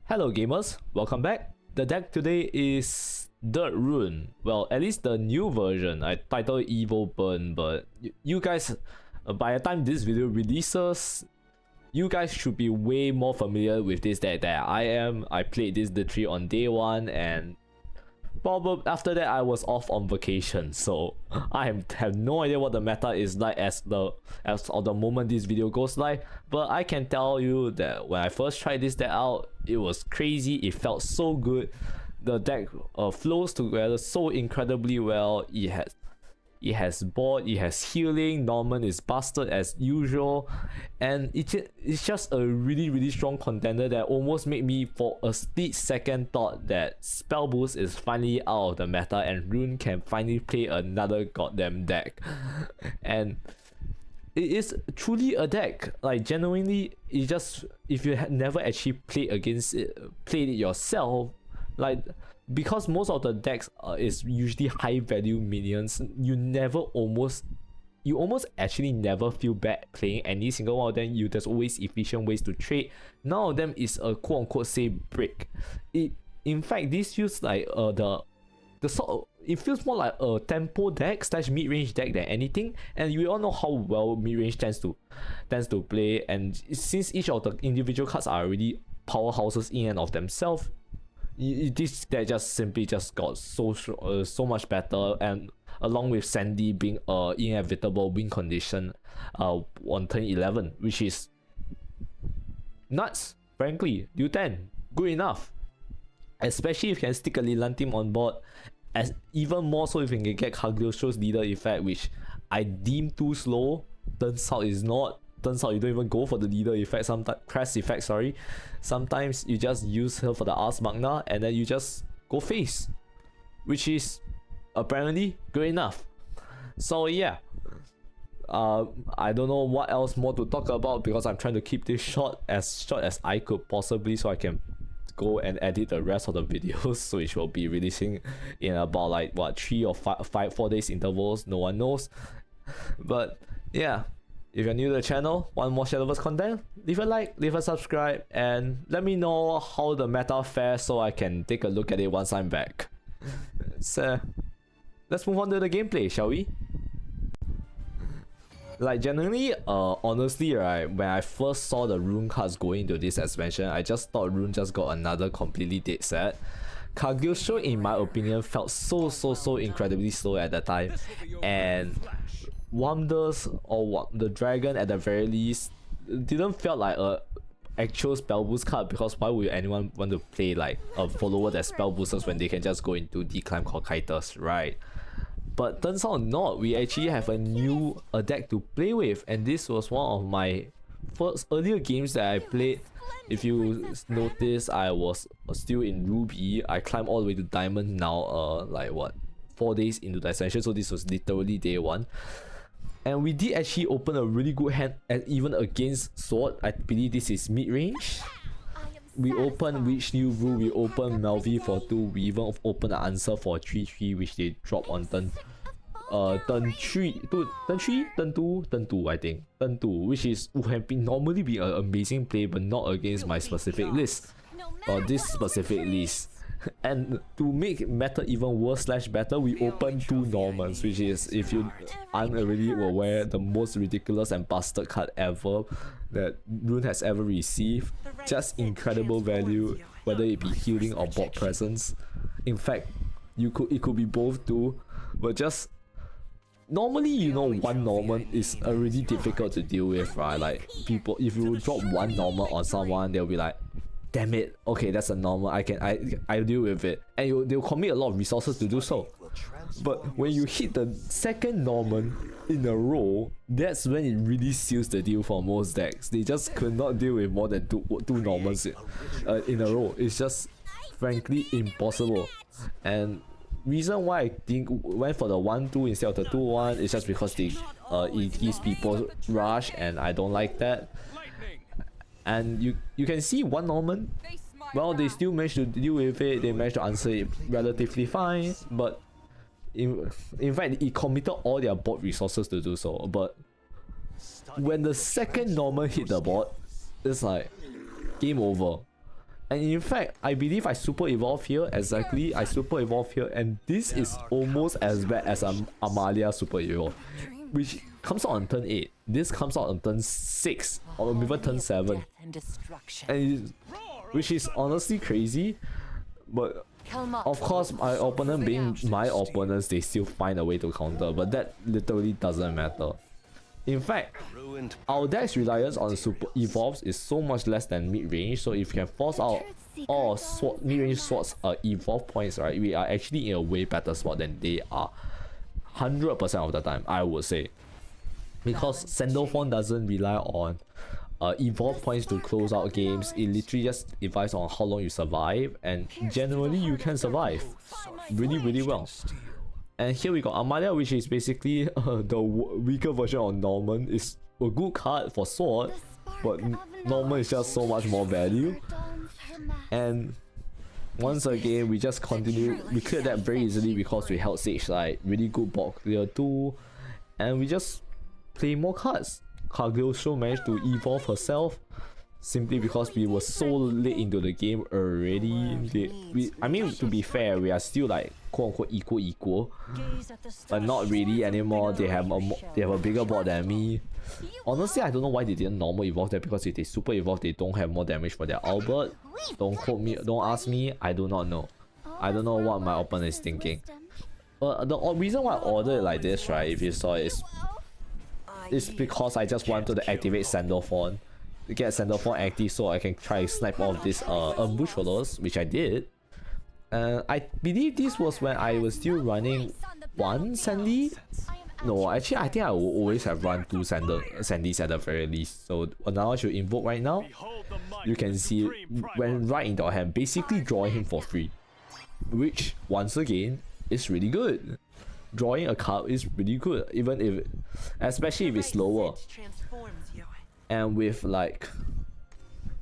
Hello gamers, welcome back. The deck today is the Rune. Well, at least the new version. I titled Evil Burn, but you guys, by the time this video releases, you guys should be way more familiar with this deck than I am. I played this literally on day one, and probably after that I was off on vacation, so I have no idea what the meta is like as of the moment this video goes live. But I can tell you that when I first tried this deck out, it was crazy. It felt so good. The deck flows together so incredibly well. It has board, it has healing, Norman is busted as usual, and it's just a really strong contender that almost made me for a split second thought that Spell Boost is finally out of the meta and Rune can finally play another goddamn deck. And it is truly a deck, like genuinely. It just, if you had never actually played it yourself, like, because most of the decks is usually high value minions, you almost actually never feel bad playing any single one of them. There's always efficient ways to trade. None of them is a quote unquote say break. In fact, this feels like it feels more like a tempo deck / mid-range deck than anything, and we all know how well mid-range tends to play. And since each of the individual cards are already powerhouses in and of themselves, this deck just simply got so much better. And along with Sandy being inevitable win condition on turn 11, which is nuts, frankly. Due 10, good enough, especially if you can stick a Leland team on board, as even more so if you can get Cagliostro's leader effect, which I deem too slow. Turns out is not. Turns out you don't even go for the leader effect, sometimes crest effect, sorry. Sometimes you just use her for the Ars Magna and then you just go face, which is apparently good enough. So yeah, I don't know what else more to talk about because I'm trying to keep this short as I could possibly, so I can go and edit the rest of the videos, so it will be releasing in about like what 3 or 4 days intervals, no one knows. But yeah, if you're new to the channel, want more Shadowverse content, leave a like, leave a subscribe, and let me know how the meta fares so I can take a look at it once I'm back. So let's move on to the gameplay, shall we? Like generally, honestly, right, when I first saw the Rune cards going into this expansion, I just thought Rune just got another completely dead set. Cagliostro, in my opinion, felt so incredibly slow at that time, and Wonders or the Dragon at the very least didn't feel like a actual spell boost card, because why would anyone want to play like a follower that spell boosters when they can just go into Decline Cocytus, right? But turns out not. We actually have a new deck to play with, and this was one of my first earlier games that I played. If you notice, I was still in Ruby. I climbed all the way to Diamond now, like what, 4 days into the ascension, so this was literally day 1. And we did actually open a really good hand, and even against Sword. I believe this is mid-range. We open Witch New Rule, we open Melvi for 2, we even open an answer for 3/3, which they drop on turn 2, I think. Turn 2, which would have been normally be an amazing play, but not against my specific list, or this specific list. And to make meta even worse / better, we open 2 Normans, which is, if you aren't already aware, the most ridiculous and busted card ever that Rune has ever received. Just incredible value, whether it be healing or board presence. In fact, it could be both too, but just normally, you know, one Norman is already difficult to deal with, right? Like, people, if you drop one Norman on someone, they'll be like, damn it, okay, that's a normal, I deal with it, and they'll commit a lot of resources to do so. But when you hit the second Norman in a row, that's when it really seals the deal for most decks. They just could not deal with more than two Normans in a row. It's just frankly impossible. And reason why I think went for the 1-2 instead of the 2-1 is just because it gives people rush, and I don't like that. And you can see one Norman, well, they still managed to deal with it, they managed to answer it relatively fine, but in fact, it committed all their board resources to do so. But when the second Norman hit the board, it's like game over. And in fact, I believe I super evolve here, exactly, I super evolve here, and this is almost as bad as Amalia super evolve, which comes out on turn 8. This comes out on turn 6, or even turn 7. And which is honestly crazy, but of course my opponent being my opponents, they still find a way to counter, but that literally doesn't matter. In fact, our deck's reliance on super evolves is so much less than mid-range, so if you can force out all mid-range swords evolve points, right, we are actually in a way better spot than they are 100% of the time, I would say. Because Sandalphon doesn't rely on evolve points to close out games, it literally just relies on how long you survive, and generally you can survive really well. And here we got Amalia, which is basically the weaker version of Norman. It's a good card for sword, but Norman is just so much more value. And once again, we just continue. We cleared that very easily because we held Sage Light, really good board clear too, and we just play more cards. Kagyosho managed to evolve herself simply because we were so late into the game already. I mean, to be fair, we are still like quote unquote equal, but not really anymore. They have a bigger board than me. Honestly, I don't know why they didn't normal evolve that, because if they super evolve, they don't have more damage for their Albert. Don't quote me, don't ask me, I do not know. I don't know what my opponent is thinking. But the reason why I ordered it like this, right, if you saw, is because I just wanted to activate Sandalphon, to get Sandalphon active so I can try to snipe off this ambush followers, which I did. I believe this was when I was still running one Sandy. No, actually I think I will always have run two Sandys at the very least. So now I should invoke right now. You can see when right into our hand, basically drawing him for free, which once again is really good. Drawing a card is really good, even if, especially if it's slower, and with like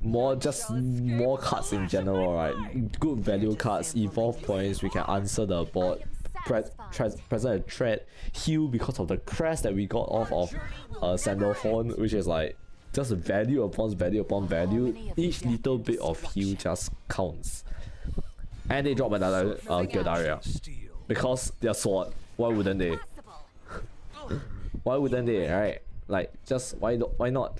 more cards in general, right? Good value cards, evolve points, we can answer the board, present a threat, heal because of the crest that we got off of Sandalphon, which is like just value upon value upon value. Each little bit of heal just counts. And they drop another Gildaria because they're sword. Why wouldn't they? Why wouldn't they, right? Like, just why not?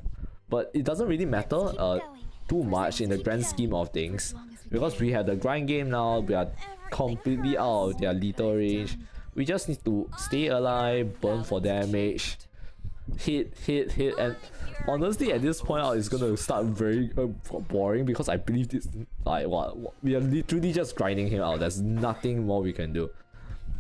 But it doesn't really matter too much in the grand scheme of things, because we have the grind game now. We are completely out of their lethal range. We just need to stay alive, burn for damage, hit, and honestly at this point out it's gonna start very boring, because I believe this, like, what we are literally just grinding him out. There's nothing more we can do.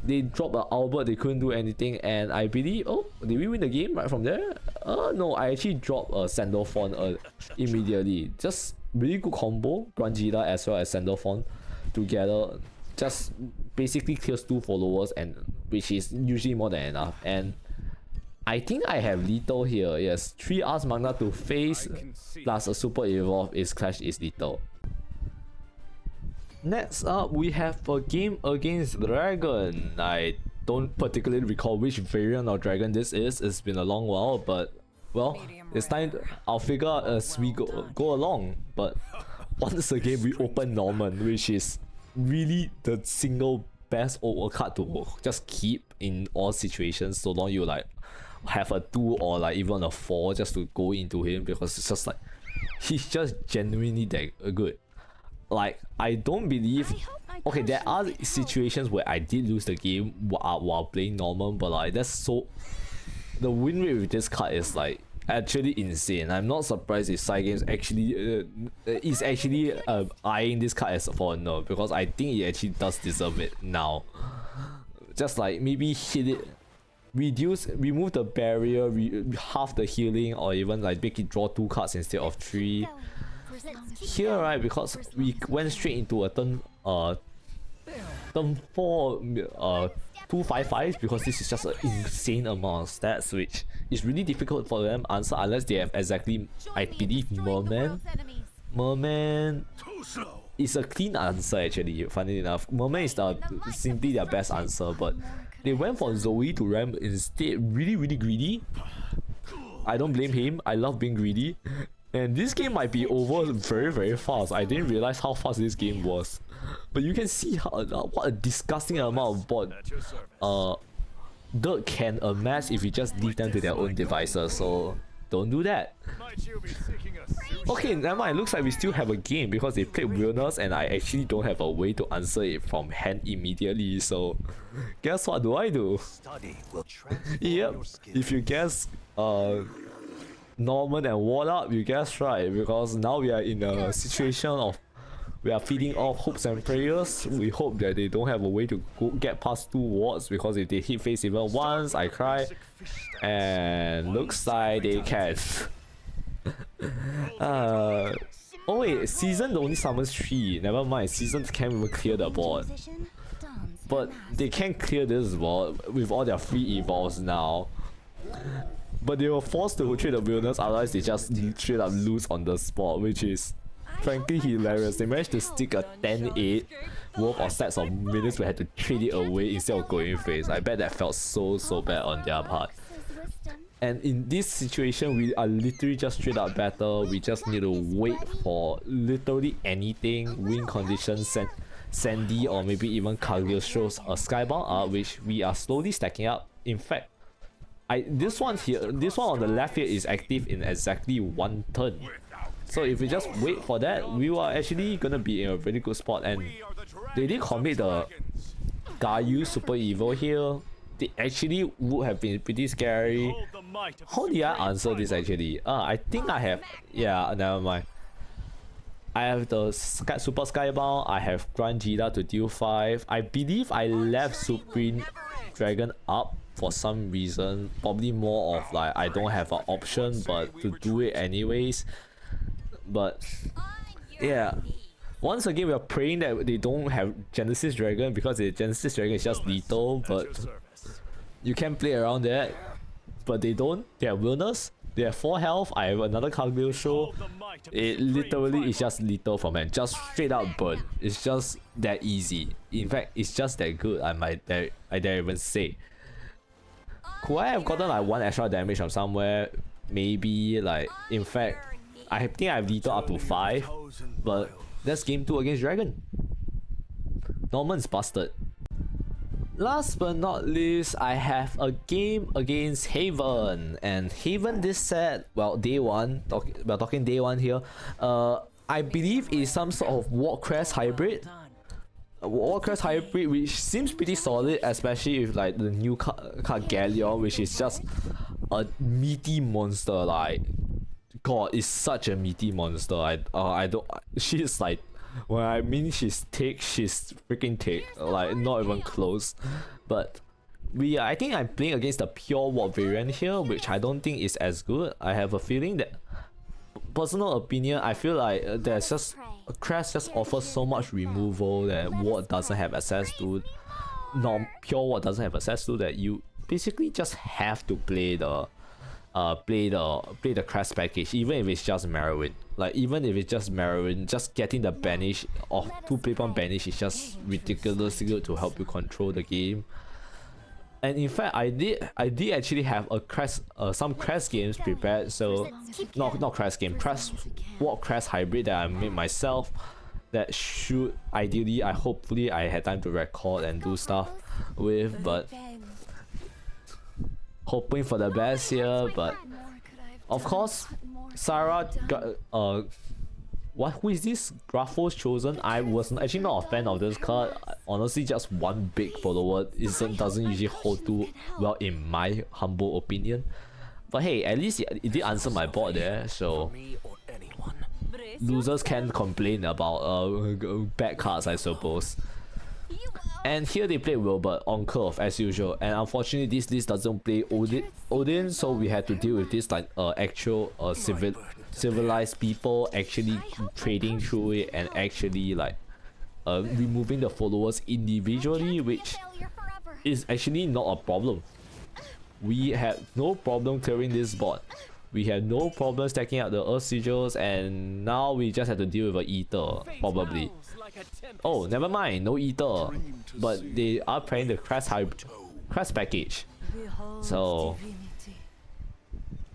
They dropped an Albert, they couldn't do anything, and I believe, oh, did we win the game right from there? No, I actually dropped a Sandalphon immediately. Just really good combo, Grangida as well as Sandalphon together. Just basically clears 2 followers, and which is usually more than enough. And I think I have lethal here. Yes, 3 Ars Magna to face plus a super evolve is Clash is lethal. Next up, we have a game against Dragon. I don't particularly recall which variant of Dragon this is. It's been a long while, but well, it's time I'll figure out as we go along. But once again, we open Norman, which is really the single best over card to just keep in all situations, so long you like have a 2 or like even a 4 just to go into him, because it's just like he's just genuinely that good. Like, I don't believe, okay, there are situations where I did lose the game while playing Norman, but like that's so, the win rate with this card is like actually insane. I'm not surprised if Side Games actually is actually eyeing this card as for a nerf, because I think it actually does deserve it now. Just like maybe hit it, remove the barrier, half the healing, or even like make it draw 2 cards instead of 3. Here, right, because we went straight into a turn 4 2/5/5s, because this is just an insane amount of stats, which is really difficult for them to answer unless they have exactly, I believe, Merman is a clean answer actually, funny enough. Merman is simply their best answer, but they went for Zoe to ramp instead. Really greedy. I don't blame him, I love being greedy. And this game might be over very fast. I didn't realize how fast this game was. But you can see how what a disgusting amount of bot dirt can amass if you just leave them to their own devices. So don't do that. Okay, never mind. Looks like we still have a game because they played Realness and I actually don't have a way to answer it from hand immediately. So guess what do I do? Yep. If you guess Norman and Ward Up, you guess right, because now we are in a situation of we are feeding off hopes and prayers. We hope that they don't have a way to get past 2 wards, because if they hit face even once, I cry. And looks like they can. Oh wait, Season only summons 3. Never mind, Season can't even clear the board. But they can clear this board with all their free evolves now. But they were forced to trade the Realness, otherwise they just straight up lose on the spot, which is frankly hilarious. They managed to stick a 10-8 worth of sets of minutes we had to trade it away instead of going face. I bet that felt so bad on their part. And in this situation, we are literally just straight up better. We just need to wait for literally anything, win conditions, Sandy, or maybe even Kagyu shows a Skybound up, which we are slowly stacking up. In fact, this one on the left here is active in exactly 1 turn. So if we just wait for that, we are actually gonna be in a really good spot. And they did commit the Gayu Super Evil here. They actually would have been pretty scary. How did I answer this actually? I think I have, yeah, never mind. I have the Super Skybound, I have Grand Jida to deal 5. I believe I left Supreme Dragon up for some reason. Probably more of like I don't have an option but to do it anyways. But yeah, once again we are praying that they don't have Genesis Dragon, because the Genesis Dragon is just lethal, but you can play around that. But they don't. They have Realness, they have 4 health. I have another Kagyu show. It literally is just lethal from hand, just straight up burn. It's just that easy. In fact, it's just that good. I dare even say. Could I have gotten like 1 extra damage from somewhere? Maybe. Like, in fact, I think I've lethal up to 5, but that's game 2 against Dragon. Norman's busted. Last but not least, I have a game against Haven. And Haven this set, well, day 1, we're talking day 1 here, I believe is some sort of Warcrest hybrid. Warcrest hybrid, which seems pretty solid, especially with like the new card Galleon, which is just a meaty monster. Like, God, it's such a meaty monster. I don't. She's like, when I mean she's thick, she's freaking thick. Like, not even close. But I think I'm playing against the pure Warp variant here, which I don't think is as good. I have a feeling that, personal opinion, I feel like there's just Crest just offers so much removal that Ward doesn't have access to. Pure Ward doesn't have access to, that you basically just have to play the Crest package, even if it's just Merowin. Like, even if it's just Merowin, just getting the banish of 2 Playbound banish is just ridiculously good to help you control the game. And in fact, I did actually have a some Crest games prepared. So not Crest game, Warp Crest hybrid that I made myself. That should ideally, hopefully I had time to record and do stuff with, but hoping for the best here. But of course, Sarah got who is this? Grapho's Chosen. I was actually not a fan of this card. Honestly, just one big follower doesn't usually hold too well in my humble opinion. But hey, at least it did answer my board there, so losers can't complain about bad cards, I suppose. And here they played Wilbert on curve as usual, and unfortunately this list doesn't play Odin, so we had to deal with this like actual civilized people actually trading through it and actually like removing the followers individually, which is actually not a problem. We had no problem clearing this board. We had no problem stacking up the Earth Sigils, and now we just have to deal with an Ether, probably. Oh, never mind, no Ether. But they are playing the Crest package. So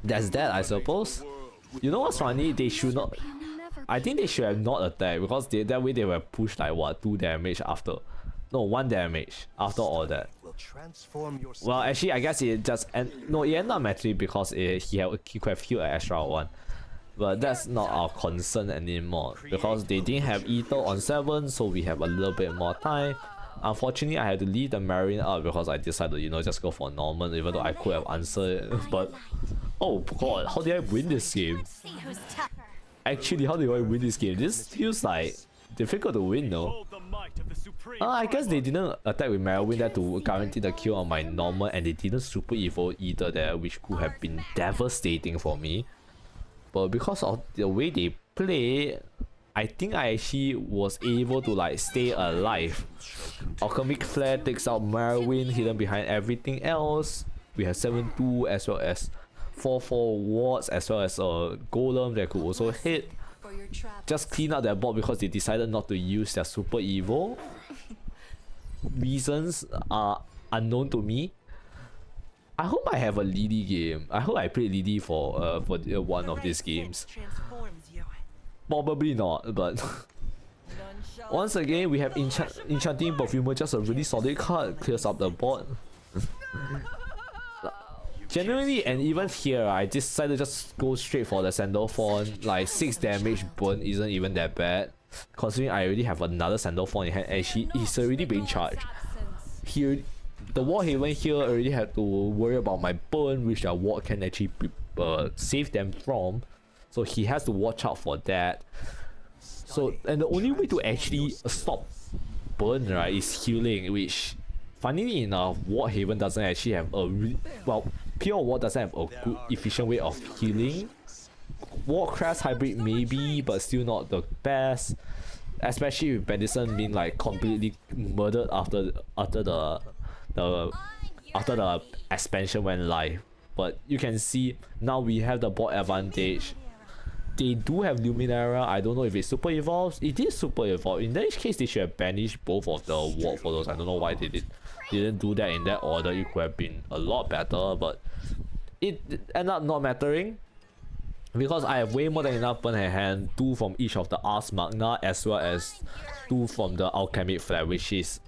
that's that, I suppose. You know what's funny? They should not. I think they should have not attacked because that way they were pushed like what 2 damage after. No, 1 damage after all that. Well, actually, I guess it just no, it ended up actually because he could have healed an extra 1. But that's not our concern anymore because they didn't have Ether on 7, so we have a little bit more time. Unfortunately, I had to leave the Marine out because I decided, you know, just go for normal, even though I could have answered it. But oh god, how did I win this game? Actually, how did I win this game? This feels like difficult to win, though. I guess they didn't attack with Merwin there to guarantee the kill on my normal, and they didn't super evolve either there, which could have been devastating for me. But because of the way they play, I think I actually was able to like stay alive. Alchemic Flare takes out Merwin, hidden behind everything else. We have 7-2 as well as 4-4 wards, as well as a golem that could also hit. Just clean up their board because they decided not to use their super evo. Reasons are unknown to me. I hope I have a Lily game. I hope I play Lily for one of these games. Probably not, but once again we have Enchanting Perfumer, just a really solid card, clears up the board. Generally, and even here, I decided to just go straight for the Sandalphon. Like 6 damage burn isn't even that bad, considering I already have another Sandalphon in hand and he's already being charged. Here, the Warhaven here already had to worry about my burn, which our ward can actually save them from. So he has to watch out for that. So, and the only way to actually stop burn, right, is healing, which funnily enough, Warhaven doesn't actually have a Pure War doesn't have a good efficient way of healing. Warcraft Hybrid maybe, but still not the best. Especially with Bendison being like completely murdered after the expansion went live. But you can see now we have the board advantage. They do have Luminara. I don't know if it super evolves. It is super evolve. In that case, they should have banished both of the ward for those. I don't know why they didn't do that in that order. It could have been a lot better, but it ended up not mattering because I have way more than enough burn in hand. 2 from each of the Ars Magna as well as 2 from the Alchemic Flare, which is,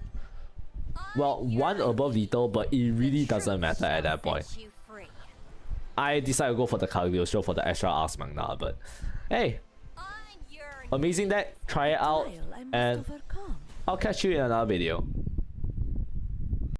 well, 1 above lethal, but it really doesn't matter at that point. I decided to go for the Cagliostro for the extra Ars Magna, but hey, amazing deck, try it out, and I'll catch you in another video.